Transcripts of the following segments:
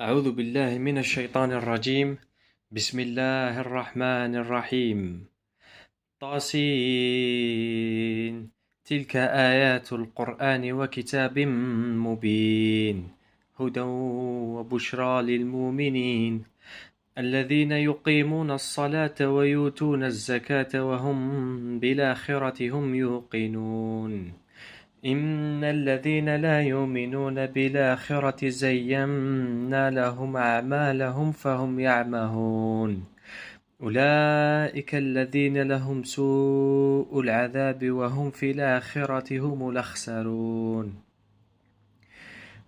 أعوذ بالله من الشيطان الرجيم. بسم الله الرحمن الرحيم. طاسين. تلك آيات القرآن وكتاب مبين، هدى وبشرى للمؤمنين الذين يقيمون الصلاة ويؤتون الزكاة وهم بالآخرة هم يوقنون. إن الذين لا يؤمنون بالآخرة زينا لهم أعمالهم فهم يعمهون. أولئك الذين لهم سوء العذاب وهم في الآخرة هم الأخسرون.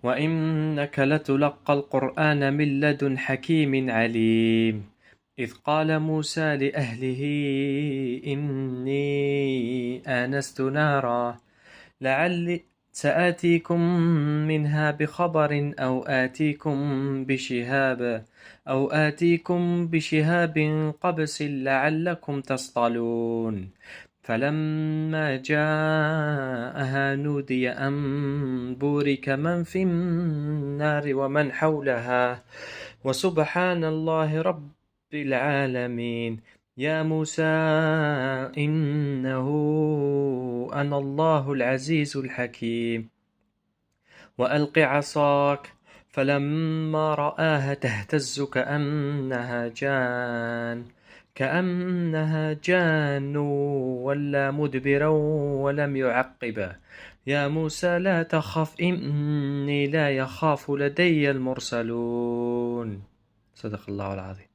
وإنك لتلقى القرآن من لدن حكيم عليم. إذ قال موسى لأهله إني آنست نارا لعلي سآتيكم منها بخبر أو آتيكم بشهاب قبس لعلكم تصطلون. فلما جاءها نودي أن بورك من في النار ومن حولها وسبحان الله رب العالمين. يا موسى إنه أنا الله العزيز الحكيم. وألق عصاك فلما رآها تهتز كأنها جان ولا مدبرا ولم يعقب. يا موسى لا تخف إني لا يخاف لدي المرسلون. صدق الله العظيم.